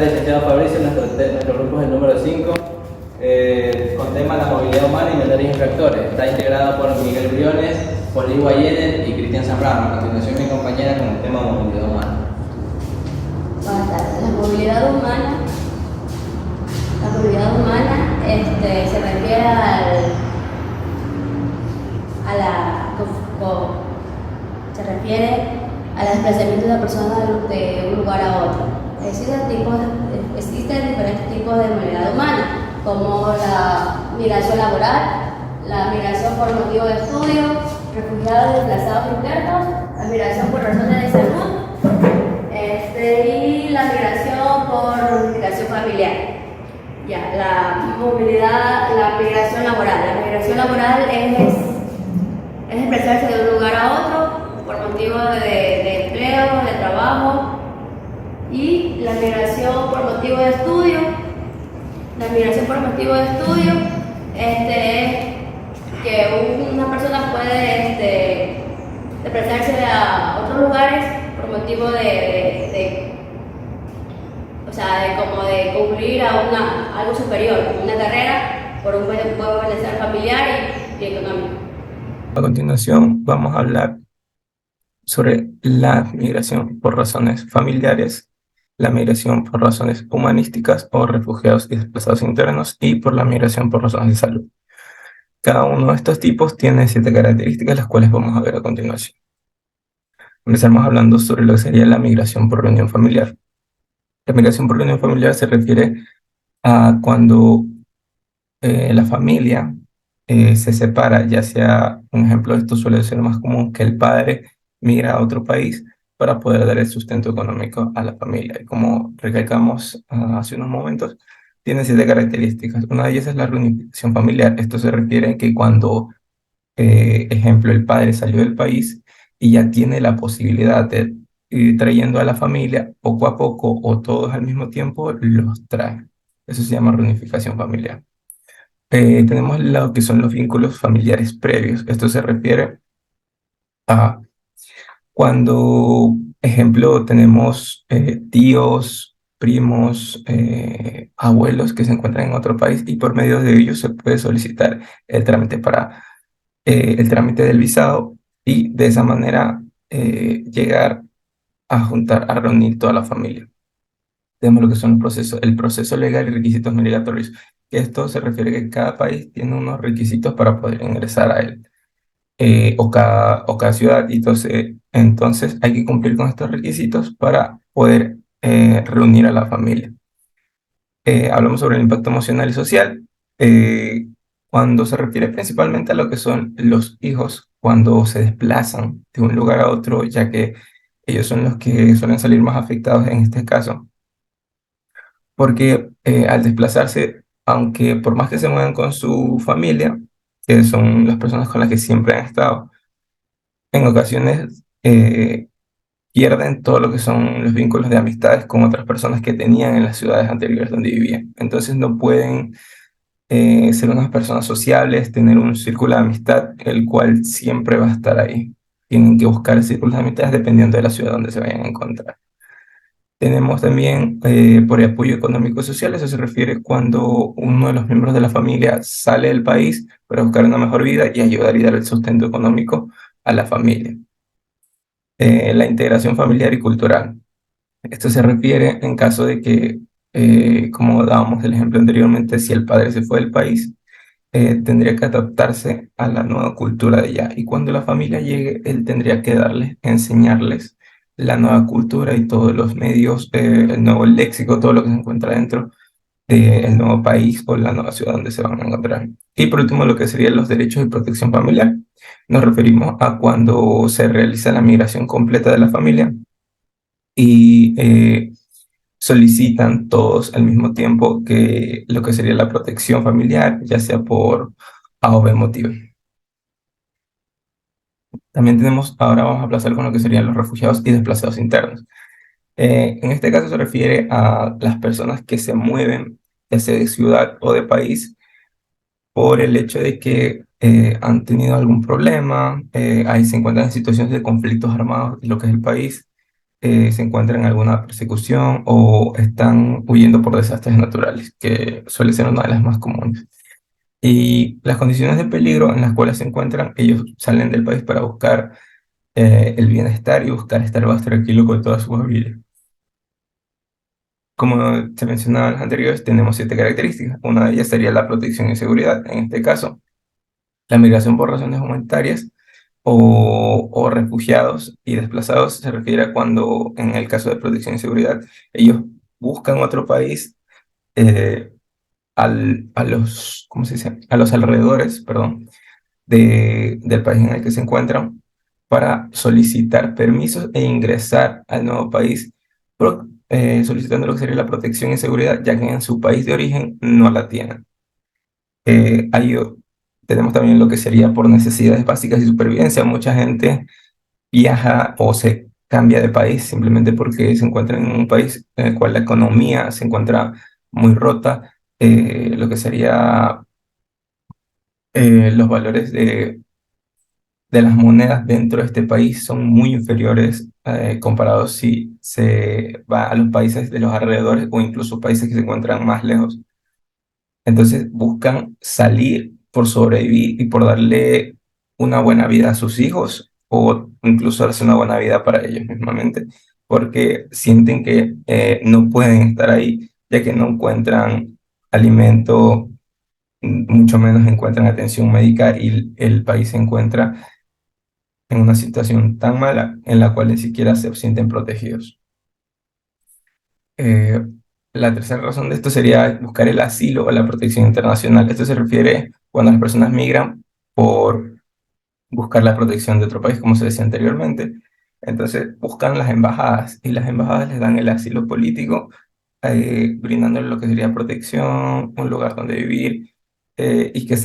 Licenciado Fabricio, nuestro grupo es el número 5, con tema la movilidad humana y menores infractores. Está integrado por Miguel Briones, Poli Guayenen y Cristian Zambrano. A continuación mi compañera con el tema movilidad humana. Buenas tardes. La movilidad humana se refiere al desplazamiento de la persona de un lugar a otro. Existen diferentes tipos de movilidad humana, como la migración laboral, la migración por motivo de estudio, refugiados, desplazados internos, la migración por razones de salud, y la migración por migración familiar. La migración laboral. La migración laboral es desplazarse de un lugar a otro por motivo de empleo, de trabajo. Y la migración por motivo de estudio. La migración por motivo de estudio es que una persona puede desplazarse a otros lugares por motivo de concluir a algo superior, una carrera, por un buen bienestar familiar y económico. A continuación vamos a hablar sobre la migración por razones familiares, la migración por razones humanísticas o refugiados y desplazados internos, y por la migración por razones de salud. Cada uno de estos tipos tiene 7 características, las cuales vamos a ver a continuación. Empezamos hablando sobre lo que sería la migración por reunión familiar. La migración por reunión familiar se refiere a cuando la familia se separa, ya sea, un ejemplo de esto suele ser más común, que el padre migra a otro país para poder dar el sustento económico a la familia. Y como recalcamos hace unos momentos, tiene 7 características. Una de ellas es la reunificación familiar. Esto se refiere a que cuando, ejemplo, el padre salió del país y ya tiene la posibilidad de ir trayendo a la familia poco a poco o todos al mismo tiempo, los trae. Eso se llama reunificación familiar. Tenemos lo que son los vínculos familiares previos. Esto se refiere a cuando, ejemplo, tenemos tíos, primos, abuelos que se encuentran en otro país, y por medio de ellos se puede solicitar el trámite el trámite del visado, y de esa manera llegar a reunir toda la familia. Tenemos lo que son el proceso legal y requisitos migratorios, que esto se refiere a que cada país tiene unos requisitos para poder ingresar a él, o cada ciudad, y entonces hay que cumplir con estos requisitos para poder reunir a la familia. Hablamos sobre el impacto emocional y social, cuando se refiere principalmente a lo que son los hijos cuando se desplazan de un lugar a otro, ya que ellos son los que suelen salir más afectados en este caso, porque al desplazarse, aunque por más que se muevan con su familia, que son las personas con las que siempre han estado, en ocasiones pierden todo lo que son los vínculos de amistades con otras personas que tenían en las ciudades anteriores donde vivían. Entonces no pueden ser unas personas sociables, tener un círculo de amistad, el cual siempre va a estar ahí. Tienen que buscar círculos de amistades dependiendo de la ciudad donde se vayan a encontrar. Tenemos también por el apoyo económico y social. Eso se refiere cuando uno de los miembros de la familia sale del país para buscar una mejor vida y ayudar y dar el sustento económico a la familia. La integración familiar y cultural. Esto se refiere en caso de que, como dábamos el ejemplo anteriormente, si el padre se fue del país, tendría que adaptarse a la nueva cultura de allá. Y cuando la familia llegue, él tendría que enseñarles la nueva cultura y todos los medios, el nuevo léxico, todo lo que se encuentra dentro del nuevo país o la nueva ciudad donde se van a encontrar. Y por último, lo que serían los derechos de protección familiar. Nos referimos a cuando se realiza la migración completa de la familia y solicitan todos al mismo tiempo que lo que sería la protección familiar, ya sea por A o B motivo. También ahora vamos a pasar con lo que serían los refugiados y desplazados internos. En este caso se refiere a las personas que se mueven, ya sea de ciudad o de país, por el hecho de que han tenido algún problema, ahí se encuentran en situaciones de conflictos armados en lo que es el país, se encuentran en alguna persecución o están huyendo por desastres naturales, que suele ser una de las más comunes. Y las condiciones de peligro en las cuales se encuentran, ellos salen del país para buscar el bienestar y buscar estar más tranquilo con toda su familia. Como se mencionaba en las anteriores, tenemos 7 características. Una de ellas sería la protección y seguridad. En este caso, la migración por razones humanitarias o refugiados y desplazados se refiere a cuando, en el caso de protección y seguridad, ellos buscan otro país eh, a los, ¿cómo se dice? A los alrededores, perdón, del país en el que se encuentran para solicitar permisos e ingresar al nuevo país, solicitando lo que sería la protección y seguridad, ya que en su país de origen no la tienen. Ahí tenemos también lo que sería por necesidades básicas y supervivencia. Mucha gente viaja o se cambia de país simplemente porque se encuentra en un país en el cual la economía se encuentra muy rota, lo que sería los valores de las monedas dentro de este país son muy inferiores comparados si se va a los países de los alrededores o incluso países que se encuentran más lejos. Entonces buscan salir por sobrevivir y por darle una buena vida a sus hijos o incluso darse una buena vida para ellos mismamente, porque sienten que no pueden estar ahí ya que no encuentran alimento, mucho menos encuentran atención médica y el país se encuentra en una situación tan mala en la cual ni siquiera se sienten protegidos. Eh, la tercera razón de esto sería buscar el asilo o la protección internacional. Esto se refiere cuando las personas migran por buscar la protección de otro país, como se decía anteriormente. Entonces buscan las embajadas y las embajadas les dan el asilo político, brindándoles lo que sería protección, un lugar donde vivir y que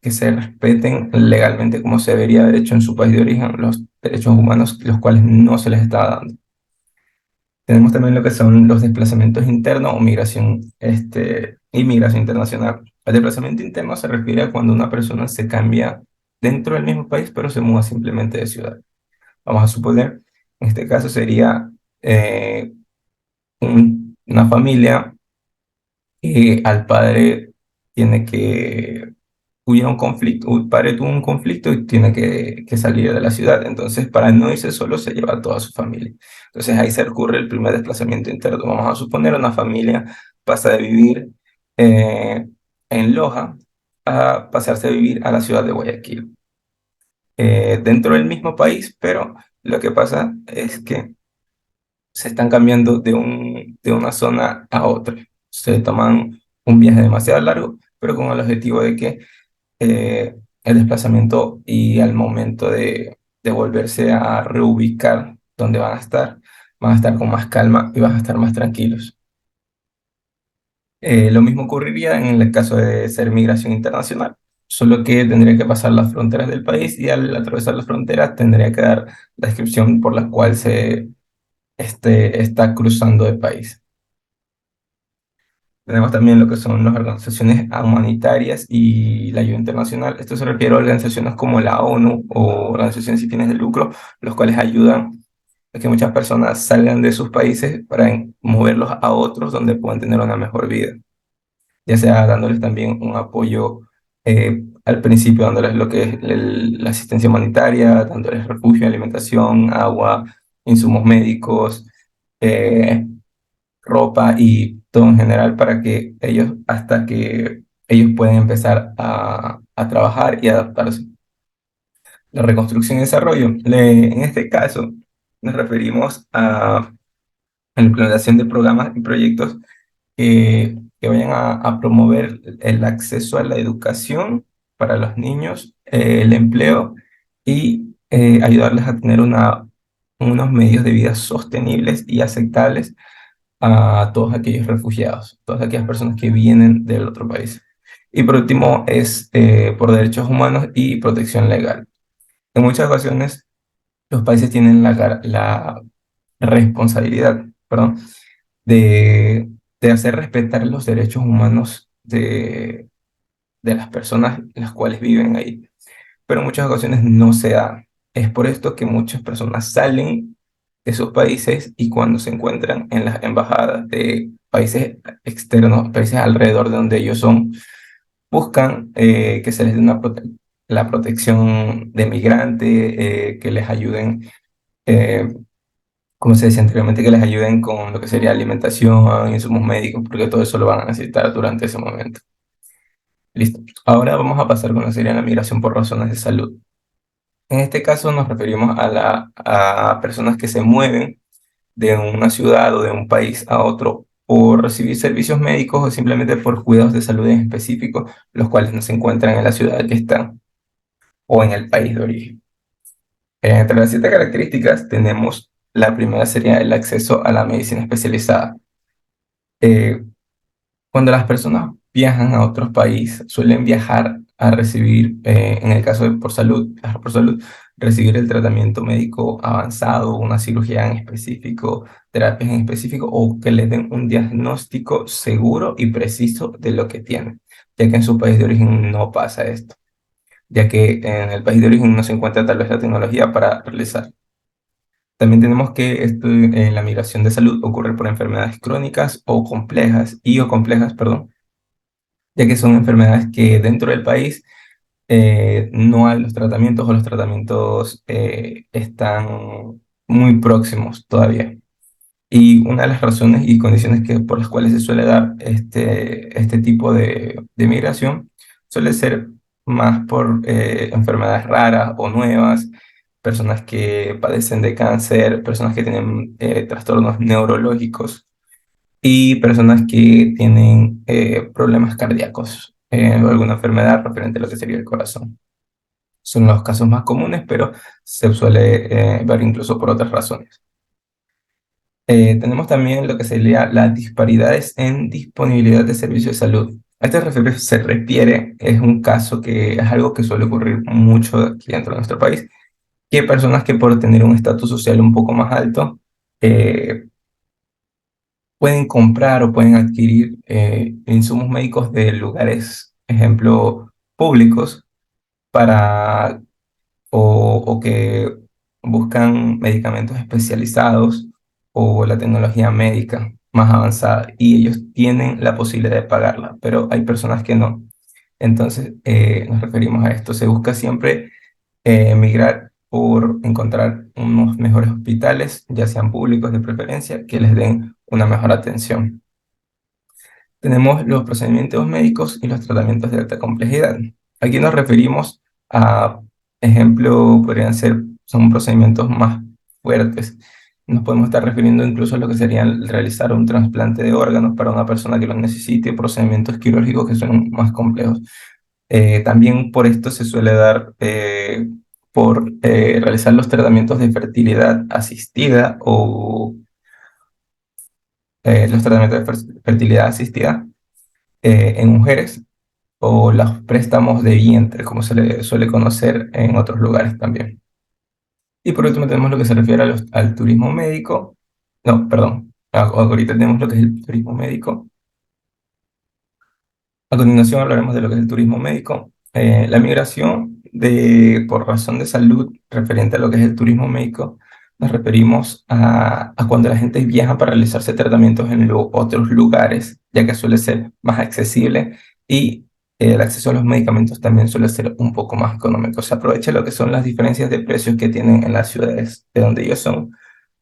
que se respeten legalmente como se debería haber hecho en su país de origen los derechos humanos, los cuales no se les está dando. Tenemos también lo que son los desplazamientos internos o migración, y migración internacional. El desplazamiento interno se refiere a cuando una persona se cambia dentro del mismo país, pero se muda simplemente de ciudad. Vamos a suponer, en este caso sería una familia que al padre tiene que hubiera un conflicto, el padre tuvo un conflicto y tiene que salir de la ciudad. Entonces, para no irse solo, se lleva a toda su familia. Entonces, ahí se recurre el primer desplazamiento interno. Vamos a suponer una familia pasa de vivir eh, en Loja a pasarse a vivir a la ciudad de Guayaquil. Dentro del mismo país, pero lo que pasa es que se están cambiando de una zona a otra. Se toman un viaje demasiado largo, pero con el objetivo de que el desplazamiento y al momento de volverse a reubicar donde van a estar con más calma y van a estar más tranquilos. Lo mismo ocurriría en el caso de ser migración internacional, solo que tendría que pasar las fronteras del país y al atravesar las fronteras tendría que dar la descripción por la cual se está cruzando el país. Tenemos también lo que son las organizaciones humanitarias y la ayuda internacional. Esto se refiere a organizaciones como la ONU o organizaciones sin fines de lucro, los cuales ayudan a que muchas personas salgan de sus países para moverlos a otros donde puedan tener una mejor vida, ya sea dándoles también un apoyo al principio, dándoles lo que es la asistencia humanitaria, dándoles refugio, alimentación, agua, insumos médicos, eh, ropa y todo en general para que ellos, hasta que ellos pueden empezar a trabajar y adaptarse. La reconstrucción y desarrollo. En este caso, nos referimos a la implementación de programas y proyectos que vayan a promover el acceso a la educación para los niños, el empleo y ayudarles a tener unos medios de vida sostenibles y aceptables a todos aquellos refugiados, todas aquellas personas que vienen del otro país. Y por último es por derechos humanos y protección legal. En muchas ocasiones los países tienen la responsabilidad, perdón, de hacer respetar los derechos humanos de las personas las cuales viven ahí. Pero en muchas ocasiones no se da. Es por esto que muchas personas salen de sus países y cuando se encuentran en las embajadas de países externos, países alrededor de donde ellos son, buscan que se les dé la protección de migrante, que les ayuden, eh, como se decía anteriormente, que les ayuden con lo que sería alimentación, insumos médicos, porque todo eso lo van a necesitar durante ese momento. Listo. Ahora vamos a pasar con lo que sería la migración por razones de salud. En este caso nos referimos a personas que se mueven de una ciudad o de un país a otro por recibir servicios médicos o simplemente por cuidados de salud en específico, los cuales no se encuentran en la ciudad que están o en el país de origen. Entre las 7 características tenemos la primera sería el acceso a la medicina especializada. Eh, Cuando las personas viajan a otros países, suelen viajar a recibir, en el caso de viajar por salud, recibir el tratamiento médico avanzado, una cirugía en específico, terapias en específico, o que les den un diagnóstico seguro y preciso de lo que tienen, ya que en su país de origen no pasa esto, ya que en el país de origen no se encuentra tal vez la tecnología para realizar. También tenemos que la migración de salud ocurre por enfermedades crónicas o complejas, perdón, ya que son enfermedades que dentro del país no hay los tratamientos o los tratamientos están muy próximos todavía. Y una de las razones y condiciones por las cuales se suele dar este tipo de migración suele ser más por enfermedades raras o nuevas, personas que padecen de cáncer, personas que tienen trastornos neurológicos y personas que tienen problemas cardíacos o alguna enfermedad referente a lo que sería el corazón. Son los casos más comunes, pero se suele ver incluso por otras razones. Tenemos también lo que sería las disparidades en disponibilidad de servicios de salud. A este se refiere, es un caso que es algo que suele ocurrir mucho aquí dentro de nuestro país, que personas que por tener un estatus social un poco más alto, eh, pueden comprar o pueden adquirir insumos médicos de lugares, ejemplo, públicos, para, o que buscan medicamentos especializados o la tecnología médica más avanzada y ellos tienen la posibilidad de pagarla, pero hay personas que no. Entonces, nos referimos a esto. Se busca siempre migrar por encontrar unos mejores hospitales, ya sean públicos de preferencia, que les den una mejor atención. Tenemos los procedimientos médicos y los tratamientos de alta complejidad. Aquí nos referimos a, ejemplo, son procedimientos más fuertes. Nos podemos estar refiriendo incluso a lo que sería realizar un trasplante de órganos para una persona que lo necesite, procedimientos quirúrgicos que son más complejos. También por esto se suele dar por realizar los tratamientos de fertilidad asistida o los tratamientos de fertilidad asistida en mujeres o los préstamos de vientre, como se le suele conocer en otros lugares también. Y por último tenemos lo que se refiere al turismo médico. No, perdón. Ahorita tenemos lo que es el turismo médico. A continuación hablaremos de lo que es el turismo médico. La migración por razón de salud referente a lo que es el turismo médico, nos referimos a cuando la gente viaja para realizarse tratamientos en otros lugares, ya que suele ser más accesible y el acceso a los medicamentos también suele ser un poco más económico. Se aprovecha lo que son las diferencias de precios que tienen en las ciudades de donde ellos son,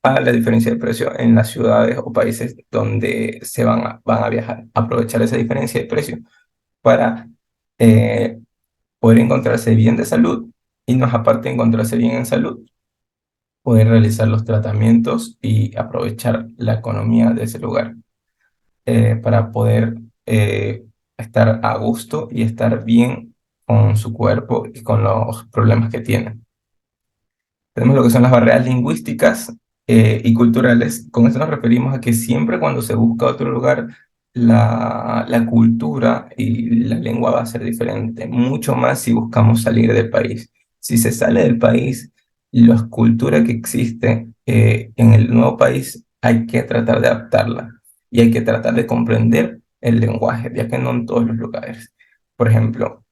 a la diferencia de precio en las ciudades o países donde van a viajar. Aprovechar esa diferencia de precio para eh, poder encontrarse bien de salud y no aparte de encontrarse bien en salud, poder realizar los tratamientos y aprovechar la economía de ese lugar para poder estar a gusto y estar bien con su cuerpo y con los problemas que tienen. Tenemos lo que son las barreras lingüísticas y culturales. Con esto nos referimos a que siempre cuando se busca otro lugar, la cultura y la lengua va a ser diferente, mucho más si buscamos salir del país. Si se sale del país, la cultura que existe en el nuevo país hay que tratar de adaptarla y hay que tratar de comprender el lenguaje, ya que no en todos los lugares. Por ejemplo,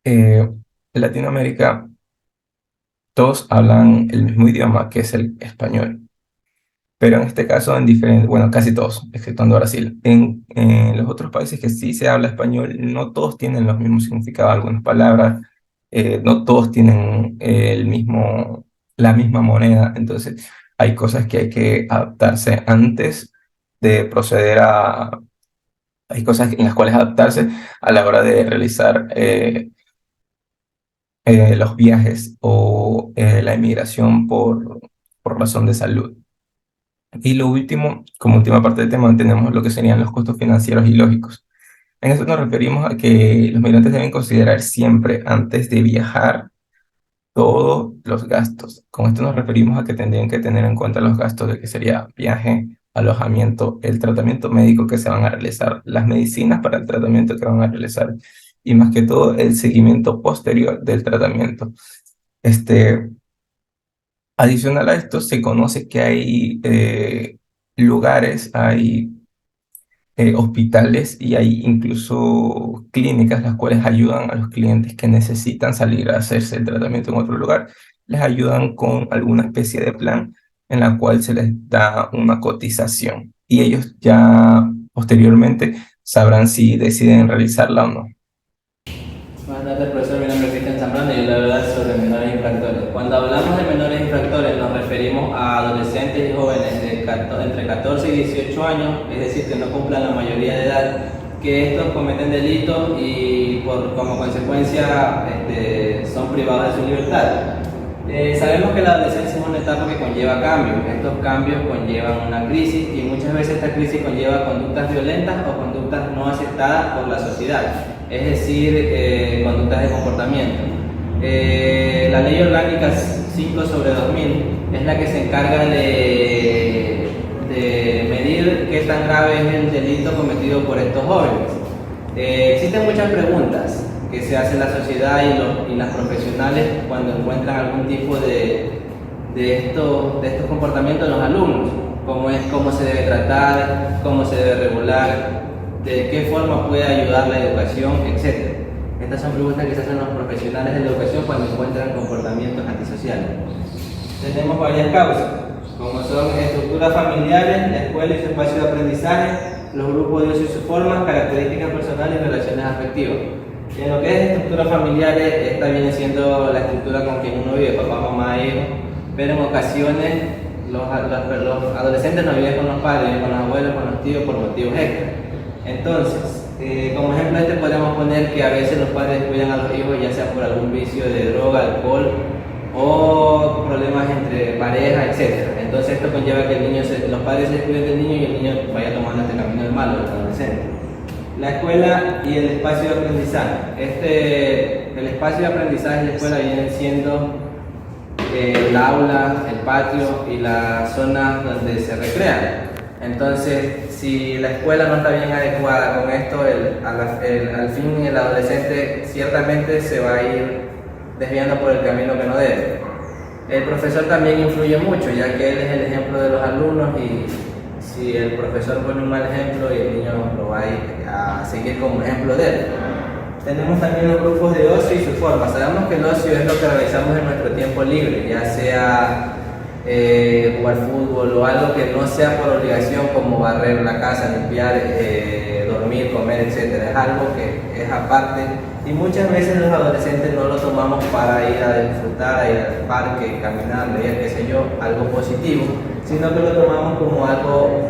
en Latinoamérica todos hablan el mismo idioma, que es el español. pero en este caso en diferentes, bueno, casi todos, exceptuando Brasil. En los otros países que sí se habla español, no todos tienen los mismos significados, algunas palabras, no todos tienen la misma moneda, entonces hay cosas que hay que adaptarse antes de proceder a, hay cosas en las cuales adaptarse a la hora de realizar los viajes o la emigración por razón de salud. Y lo último, como última parte del tema, tenemos lo que serían los costos financieros y lógicos. En esto nos referimos a que los migrantes deben considerar siempre, antes de viajar, todos los gastos. Con esto nos referimos a que tendrían que tener en cuenta los gastos de que sería viaje, alojamiento, el tratamiento médico que se van a realizar, las medicinas para el tratamiento que van a realizar y más que todo el seguimiento posterior del tratamiento. Adicional a esto, se conoce que hay lugares, hay hospitales y hay incluso clínicas las cuales ayudan a los clientes que necesitan salir a hacerse el tratamiento en otro lugar. Les ayudan con alguna especie de plan en la cual se les da una cotización y ellos ya posteriormente sabrán si deciden realizarla o no. Buenas tardes, profesor. Mi nombre es Cristian Zambrano y yo le voy a hablar sobre menores infractores. Cuando hablamos de menores infractores nos referimos a adolescentes y jóvenes entre 14 y 18 años, es decir, que no cumplan la mayoría de edad, que estos cometen delitos y como consecuencia son privados de su libertad. Sabemos que la adolescencia es una etapa que conlleva cambios. Estos cambios conllevan una crisis y muchas veces esta crisis conlleva conductas violentas o conductas no aceptadas por la sociedad, es decir, conductas de comportamiento. La Ley Orgánica 5/2000 es la que se encarga de medir qué tan grave es el delito cometido por estos jóvenes. Existen muchas preguntas que se hace la sociedad y las profesionales cuando encuentran algún tipo de estos comportamientos en los alumnos, cómo se debe tratar, cómo se debe regular, de qué forma puede ayudar la educación, etc. Estas son preguntas que se hacen los profesionales de la educación cuando encuentran comportamientos antisociales. Tenemos varias causas, como son estructuras familiares, la escuela y su espacio de aprendizaje, los grupos de ocio y sus formas, características personales y relaciones afectivas. En lo que es estructuras familiares, esta viene siendo la estructura con quien uno vive, papá, mamá, hijo, pero en ocasiones los adolescentes no viven con los padres, viven con los abuelos, con los tíos por motivos extra. Entonces, como ejemplo podemos poner que a veces los padres cuidan a los hijos ya sea por algún vicio de droga, alcohol o problemas entre pareja, etc. Entonces esto conlleva que los padres se descuiden del niño y el niño vaya tomando este camino del malo, del adolescente. La escuela y el espacio de aprendizaje. El espacio de aprendizaje en la escuela viene siendo el aula, el patio y la zona donde se recrean. Entonces, si la escuela no está bien adecuada con esto, al fin el adolescente ciertamente se va a ir desviando por el camino que no debe. El profesor también influye mucho, ya que él es el ejemplo de los alumnos y si el profesor pone un mal ejemplo y el niño lo va a ir a seguir como ejemplo de él. Tenemos también los grupos de ocio y su forma. Sabemos que el ocio es lo que realizamos en nuestro tiempo libre, ya sea jugar fútbol o algo que no sea por obligación, como barrer la casa, limpiar, dormir, comer, etc. Es algo que es aparte y muchas veces los adolescentes no lo tomamos para ir a disfrutar, a ir al parque, caminar, leer, qué sé yo, algo positivo, sino que lo tomamos como algo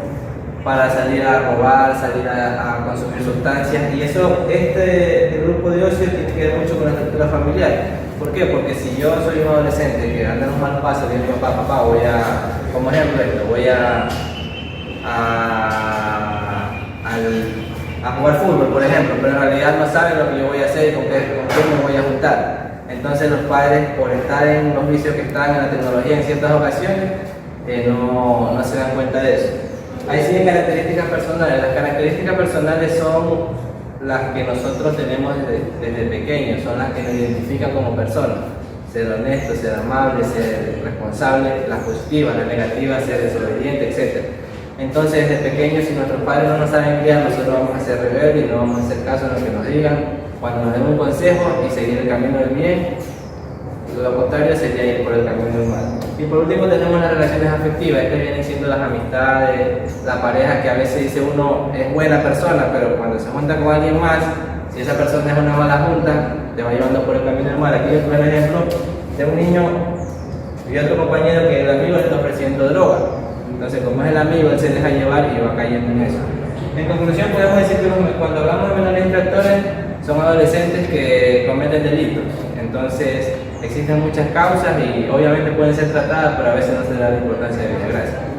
para salir a robar, salir a consumir sustancias y eso, el grupo de ocio tiene que ver mucho con la estructura familiar. ¿Por qué? Porque si yo soy un adolescente que anda en un mal paso y digo, papá, voy a, como ejemplo esto, voy a jugar fútbol, por ejemplo, pero en realidad no saben lo que yo voy a hacer y con quién me voy a juntar. Entonces los padres, por estar en los vicios que están en la tecnología en ciertas ocasiones, no se dan cuenta de eso. Ahí siguen características personales. Las características personales son las que nosotros tenemos desde pequeños, son las que nos identifican como personas. Ser honesto, ser amable, ser responsable, las positivas, las negativas, ser desobediente, etc. Entonces, desde pequeños, si nuestros padres no nos saben guiar, nosotros vamos a ser rebeldes y no vamos a hacer caso a lo que nos digan. Cuando nos den un consejo y seguir el camino del bien, lo contrario sería ir por el camino del mal. Y por último tenemos las relaciones afectivas, que vienen siendo las amistades, la pareja, que a veces dice uno es buena persona, pero cuando se junta con alguien más, si esa persona es una mala junta, te va llevando por el camino del mal. Aquí yo el ejemplo de un niño y otro compañero que el amigo le está ofreciendo droga. Entonces, como es el amigo, él se deja llevar y va cayendo en eso. En conclusión, podemos decir que cuando hablamos de menores infractores, son adolescentes que cometen delitos. Entonces, existen muchas causas y obviamente pueden ser tratadas, pero a veces no se le da la importancia de vida. Gracias.